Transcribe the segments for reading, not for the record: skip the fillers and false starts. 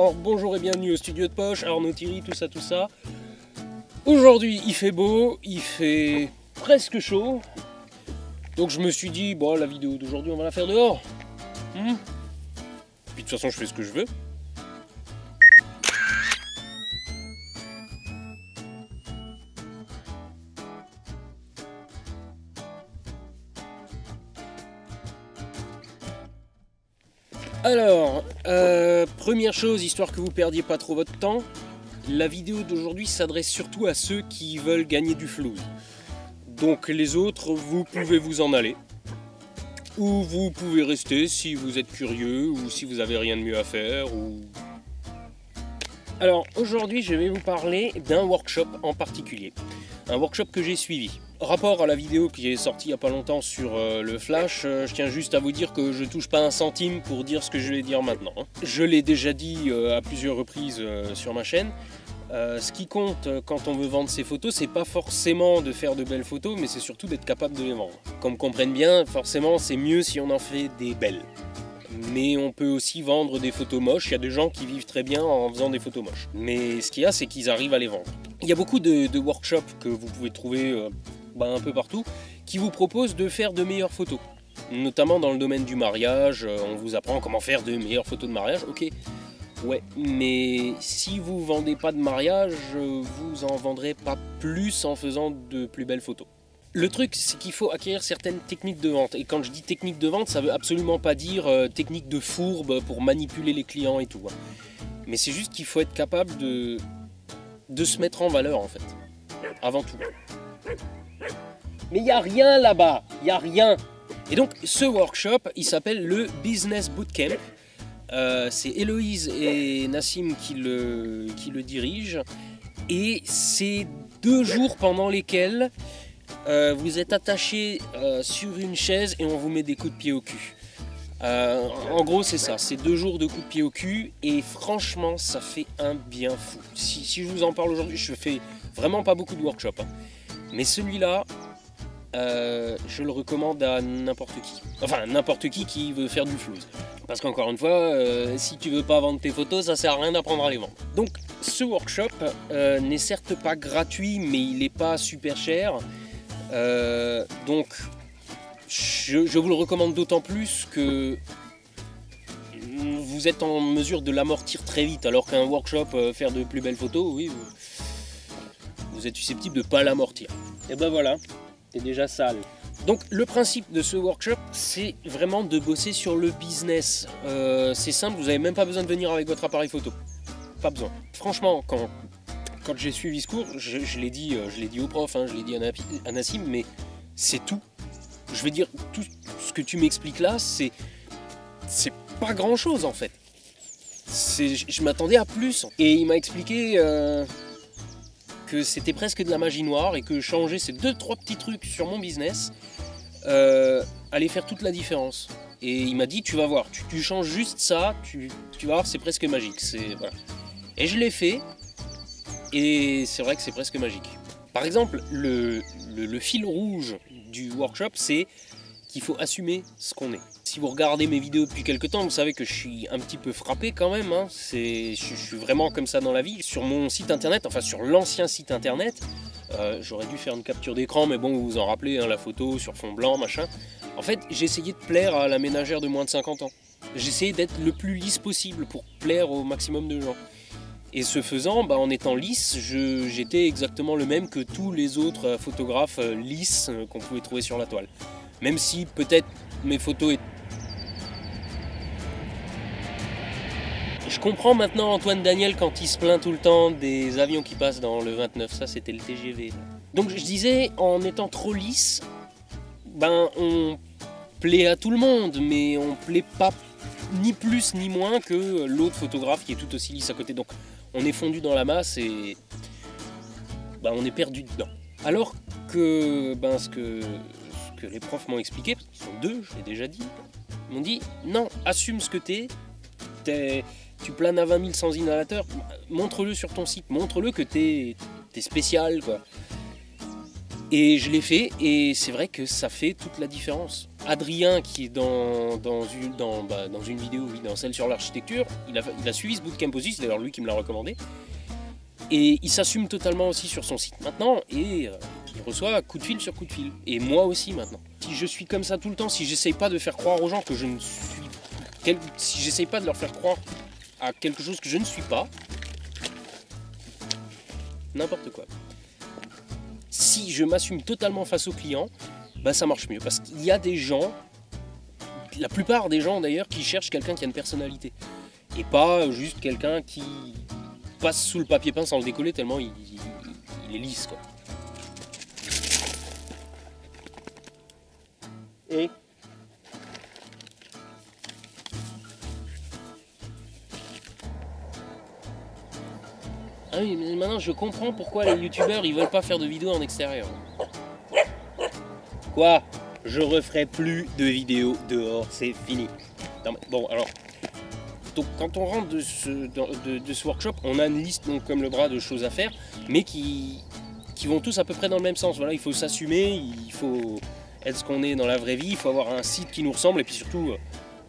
Alors bonjour et bienvenue au studio de poche, Arnaud Thierry, tout ça. Aujourd'hui il fait beau, il fait presque chaud. Donc je me suis dit, bon la vidéo d'aujourd'hui on va la faire dehors. Puis de toute façon je fais ce que je veux. Alors, première chose, histoire que vous perdiez pas trop votre temps, la vidéo d'aujourd'hui s'adresse surtout à ceux qui veulent gagner du flouze. Donc les autres, vous pouvez vous en aller. Ou vous pouvez rester si vous êtes curieux ou si vous avez rien de mieux à faire. Alors aujourd'hui, je vais vous parler d'un workshop en particulier. Un workshop que j'ai suivi. Rapport à la vidéo qui est sortie il n'y a pas longtemps sur le Flash, je tiens juste à vous dire que je touche pas un centime pour dire ce que je vais dire maintenant. Je l'ai déjà dit à plusieurs reprises sur ma chaîne. Ce qui compte quand on veut vendre ses photos, c'est pas forcément de faire de belles photos, mais c'est surtout d'être capable de les vendre. Qu'on me comprenne bien, forcément c'est mieux si on en fait des belles. Mais on peut aussi vendre des photos moches, il y a des gens qui vivent très bien en faisant des photos moches. Mais ce qu'il y a, c'est qu'ils arrivent à les vendre. Il y a beaucoup de workshops que vous pouvez trouver un peu partout, qui vous proposent de faire de meilleures photos. Notamment dans le domaine du mariage, on vous apprend comment faire de meilleures photos de mariage, ok. Ouais, mais si vous vendez pas de mariage, vous en vendrez pas plus en faisant de plus belles photos. Le truc, c'est qu'il faut acquérir certaines techniques de vente. Et quand je dis technique de vente, ça veut absolument pas dire technique de fourbe pour manipuler les clients et tout. Mais c'est juste qu'il faut être capable de se mettre en valeur en fait. Avant tout. Mais il n'y a rien là-bas, il n'y a rien. Et donc ce workshop, il s'appelle le Business Bootcamp. C'est Héloïse et Nassim qui le dirigent. Et c'est 2 jours pendant lesquels vous êtes attaché sur une chaise et on vous met des coups de pied au cul. En gros c'est ça, c'est 2 jours de coups de pied au cul et franchement ça fait un bien fou. Si je vous en parle aujourd'hui, je fais vraiment pas beaucoup de workshops. Mais celui-là, je le recommande à n'importe qui. Enfin, n'importe qui veut faire du flouze. Parce qu'encore une fois, si tu veux pas vendre tes photos, ça sert à rien d'apprendre à les vendre. Donc, ce workshop n'est certes pas gratuit, mais il n'est pas super cher. Donc, je vous le recommande d'autant plus que vous êtes en mesure de l'amortir très vite. Alors qu'un workshop, faire de plus belles photos, oui, vous êtes susceptible de ne pas l'amortir. Et ben voilà. C'est déjà sale. Donc le principe de ce workshop, c'est vraiment de bosser sur le business. C'est simple, vous n'avez même pas besoin de venir avec votre appareil photo. Pas besoin. Franchement, quand j'ai suivi ce cours, je l'ai dit au prof, je l'ai dit à Nassim, mais c'est tout. Je veux dire, tout ce que tu m'expliques là, c'est pas grand chose en fait. Je m'attendais à plus. Et il m'a expliqué que c'était presque de la magie noire et que changer ces 2-3 petits trucs sur mon business allait faire toute la différence. Et il m'a dit, tu vas voir, tu changes juste ça, tu vas voir, c'est presque magique. Voilà. Et je l'ai fait, et c'est vrai que c'est presque magique. Par exemple, le fil rouge du workshop, c'est qu'il faut assumer ce qu'on est. Si vous regardez mes vidéos depuis quelques temps, vous savez que je suis un petit peu frappé quand même. Je suis vraiment comme ça dans la vie. Sur mon site internet, enfin sur l'ancien site internet, j'aurais dû faire une capture d'écran, mais bon, vous vous en rappelez, la photo sur fond blanc, machin. En fait, j'ai essayé de plaire à la ménagère de moins de 50 ans. J'ai essayé d'être le plus lisse possible pour plaire au maximum de gens. Et ce faisant, en étant lisse, j'étais exactement le même que tous les autres photographes lisses qu'on pouvait trouver sur la toile. Même si peut-être mes photos étaient... Je comprends maintenant Antoine Daniel quand il se plaint tout le temps des avions qui passent dans le 29, ça c'était le TGV. Donc je disais, en étant trop lisse, on plaît à tout le monde, mais on plaît pas ni plus ni moins que l'autre photographe qui est tout aussi lisse à côté. Donc on est fondu dans la masse et on est perdu dedans. Alors que ce que les profs m'ont expliqué, parce qu'ils sont 2, je l'ai déjà dit, ils m'ont dit non, assume ce que tu planes à 20 000 sans inhalateur, montre-le sur ton site, montre-le que t'es spécial quoi. Et je l'ai fait, et c'est vrai que ça fait toute la différence. Adrien, qui est dans une vidéo, oui, dans celle sur l'architecture, il a suivi ce bootcamp aussi, c'est d'ailleurs lui qui me l'a recommandé. Et il s'assume totalement aussi sur son site maintenant, et il reçoit coup de fil sur coup de fil. Et moi aussi maintenant. Si je suis comme ça tout le temps, si j'essaye pas de faire croire aux gens que je ne suis... Si j'essaye pas de leur faire croire à quelque chose que je ne suis pas, n'importe quoi. Si je m'assume totalement face aux clients, bah ça marche mieux. Parce qu'il y a des gens, la plupart des gens d'ailleurs, qui cherchent quelqu'un qui a une personnalité. Et pas juste quelqu'un qui passe sous le papier peint sans le décoller tellement il est lisse, quoi. Et ah oui, mais maintenant je comprends pourquoi les youtubeurs ils veulent pas faire de vidéos en extérieur. Quoi? Je referai plus de vidéos dehors, c'est fini. Non, mais bon, alors, donc, quand on rentre de ce workshop, on a une liste donc, comme le bras de choses à faire, mais qui vont tous à peu près dans le même sens. Voilà, il faut s'assumer, il faut être ce qu'on est dans la vraie vie, il faut avoir un site qui nous ressemble, et puis surtout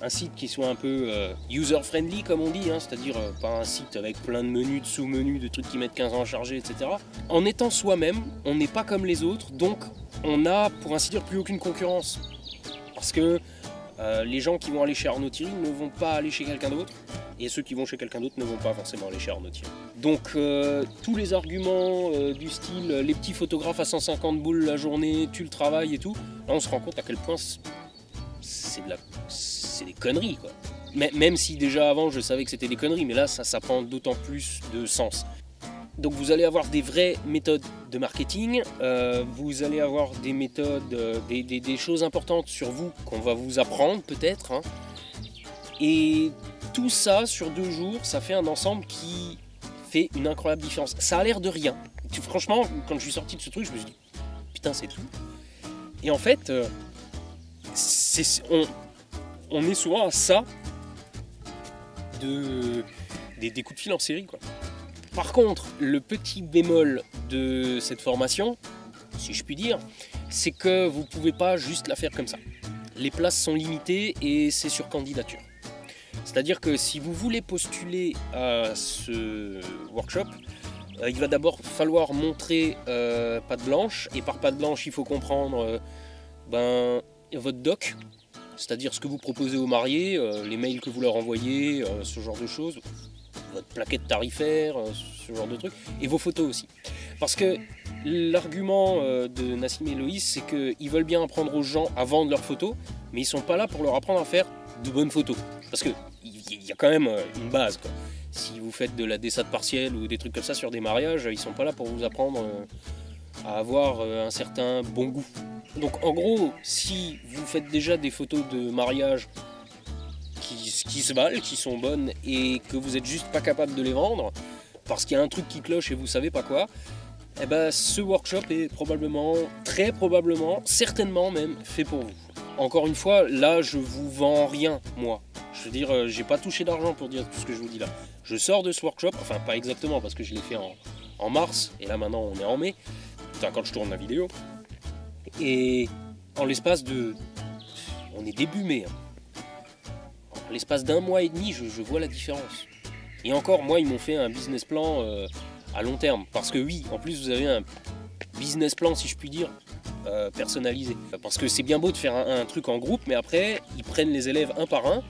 un site qui soit un peu user-friendly comme on dit, hein, c'est-à-dire pas un site avec plein de menus, de sous-menus, de trucs qui mettent 15 ans à charger, etc. En étant soi-même, on n'est pas comme les autres, donc on n'a, pour ainsi dire, plus aucune concurrence. Parce que les gens qui vont aller chez Arnaud Thierry ne vont pas aller chez quelqu'un d'autre, et ceux qui vont chez quelqu'un d'autre ne vont pas forcément aller chez Arnaud Thierry. Donc tous les arguments du style les petits photographes à 150 boules la journée, tu le travailles et tout, là on se rend compte à quel point c'est des conneries, quoi. Même si déjà avant je savais que c'était des conneries, mais là ça prend d'autant plus de sens. Donc vous allez avoir des vraies méthodes de marketing, vous allez avoir des méthodes, des choses importantes sur vous qu'on va vous apprendre peut-être, hein. Et tout ça sur 2 jours, ça fait un ensemble qui fait une incroyable différence. Ça a l'air de rien. Franchement, quand je suis sorti de ce truc, je me suis dit putain c'est tout. Et en fait, on est souvent à ça des coups de fil en série, quoi. Par contre, le petit bémol de cette formation, si je puis dire, c'est que vous ne pouvez pas juste la faire comme ça. Les places sont limitées et c'est sur candidature. C'est-à-dire que si vous voulez postuler à ce workshop, il va d'abord falloir montrer patte blanche. Et par patte blanche, il faut comprendre votre doc, c'est-à-dire ce que vous proposez aux mariés, les mails que vous leur envoyez, ce genre de choses. Votre plaquette tarifaire, ce genre de trucs, et vos photos aussi. Parce que l'argument de Nassim et Loïs, c'est qu'ils veulent bien apprendre aux gens à vendre leurs photos, mais ils sont pas là pour leur apprendre à faire de bonnes photos. Parce qu'il y a quand même une base, quoi. Si vous faites de la dessade partielle ou des trucs comme ça sur des mariages, ils sont pas là pour vous apprendre à avoir un certain bon goût. Donc en gros, si vous faites déjà des photos de mariage qui se valent, qui sont bonnes et que vous n'êtes juste pas capable de les vendre parce qu'il y a un truc qui cloche et vous savez pas quoi, eh ben ce workshop est probablement, très probablement, certainement même fait pour vous. Encore une fois, là je vous vends rien, moi. Je veux dire, j'ai pas touché d'argent pour dire tout ce que je vous dis là. Je sors de ce workshop, enfin pas exactement parce que je l'ai fait en mars et là maintenant on est en mai, enfin, quand je tourne la vidéo. Et en l'espace de... on est début mai, hein. L'espace d'1 mois et demi, je vois la différence. Et encore, moi, ils m'ont fait un business plan à long terme. Parce que oui, en plus, vous avez un business plan, si je puis dire, personnalisé. Parce que c'est bien beau de faire un truc en groupe, mais après, ils prennent les élèves un par un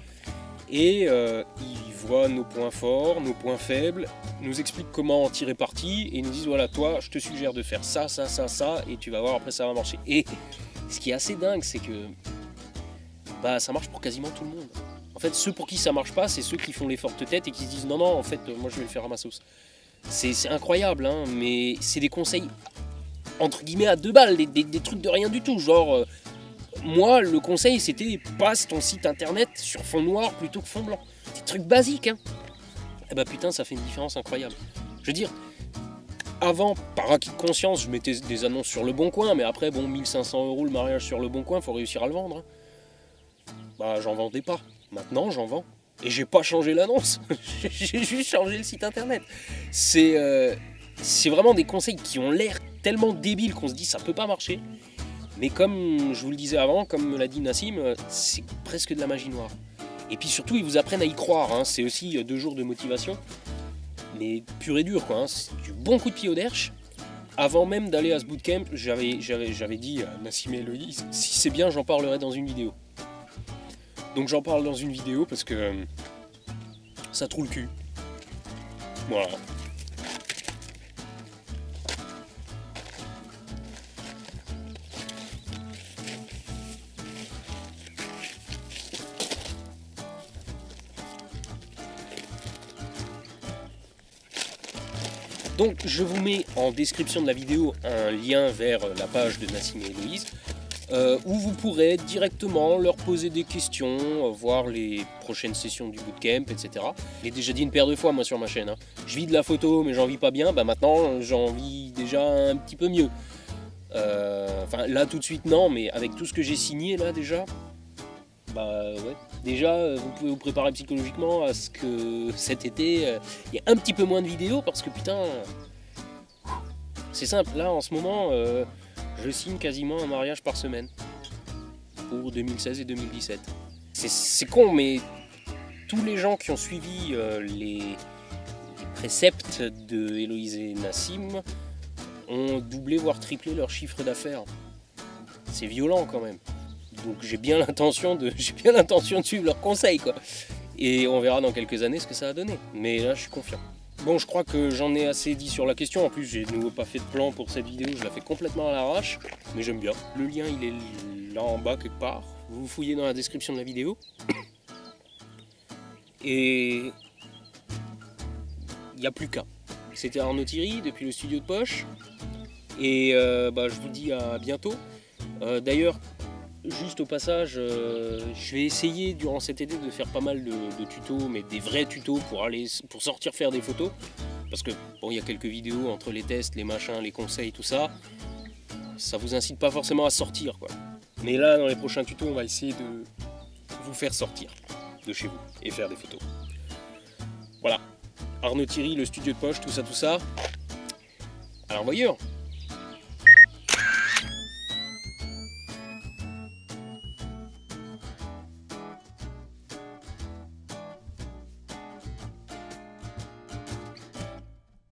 et ils voient nos points forts, nos points faibles, nous expliquent comment en tirer parti et nous disent, voilà, toi, je te suggère de faire ça, ça, ça, ça, et tu vas voir, après, ça va marcher. Et ce qui est assez dingue, c'est que ça marche pour quasiment tout le monde. En fait, ceux pour qui ça marche pas, c'est ceux qui font les fortes têtes et qui se disent non, non, en fait, moi je vais le faire à ma sauce. C'est incroyable, hein, mais c'est des conseils entre guillemets à 2 balles, des trucs de rien du tout. Genre, moi, le conseil c'était passe ton site internet sur fond noir plutôt que fond blanc. Des trucs basiques, hein. Et bah putain, ça fait une différence incroyable. Je veux dire, avant, par acquis de conscience, je mettais des annonces sur Le Bon Coin, mais après, bon, 1500 € le mariage sur Le Bon Coin, faut réussir à le vendre. Hein. Bah, j'en vendais pas. Maintenant, j'en vends. Et j'ai pas changé l'annonce. J'ai juste changé le site internet. C'est vraiment des conseils qui ont l'air tellement débile qu'on se dit ça peut pas marcher. Mais comme je vous le disais avant, comme me l'a dit Nassim, c'est presque de la magie noire. Et puis surtout, ils vous apprennent à y croire, hein. C'est aussi 2 jours de motivation. Mais pur et dur, quoi, hein. C'est du bon coup de pied au derche. Avant même d'aller à ce bootcamp, j'avais dit à Nassim et Héloïse, si c'est bien, j'en parlerai dans une vidéo. Donc j'en parle dans une vidéo parce que ça trouve le cul. Voilà. Donc je vous mets en description de la vidéo un lien vers la page de Nassim et Héloïse où vous pourrez directement leur poser des questions, voir les prochaines sessions du bootcamp, etc. Je l'ai déjà dit une paire de fois moi sur ma chaîne, hein. Je vis de la photo mais j'en vis pas bien, bah maintenant j'en vis déjà un petit peu mieux. Enfin là tout de suite non, mais avec tout ce que j'ai signé là déjà, bah ouais. Déjà, vous pouvez vous préparer psychologiquement à ce que cet été, il y ait un petit peu moins de vidéos parce que putain, c'est simple. Là, en ce moment, je signe quasiment un mariage par semaine pour 2016 et 2017. C'est con, mais tous les gens qui ont suivi les préceptes de Héloïse et Nassim ont doublé voire triplé leur chiffre d'affaires. C'est violent quand même. Donc j'ai bien l'intention de suivre leurs conseils, quoi. Et on verra dans quelques années ce que ça va donner. Mais là je suis confiant. Bon, je crois que j'en ai assez dit sur la question. En plus j'ai de nouveau pas fait de plan pour cette vidéo, je la fais complètement à l'arrache. Mais j'aime bien. Le lien il est là en bas quelque part. Vous fouillez dans la description de la vidéo. Et il n'y a plus qu'à. C'était Arnaud Thierry depuis le studio de poche. Et je vous dis à bientôt. D'ailleurs, juste au passage, je vais essayer durant cet été de faire pas mal de tutos, mais des vrais tutos pour sortir faire des photos. Parce que bon, il y a quelques vidéos entre les tests, les machins, les conseils, tout ça. Ça vous incite pas forcément à sortir, quoi. Mais là, dans les prochains tutos, on va essayer de vous faire sortir de chez vous et faire des photos. Voilà. Arnaud Thierry, le studio de poche, tout ça. Alors voyons.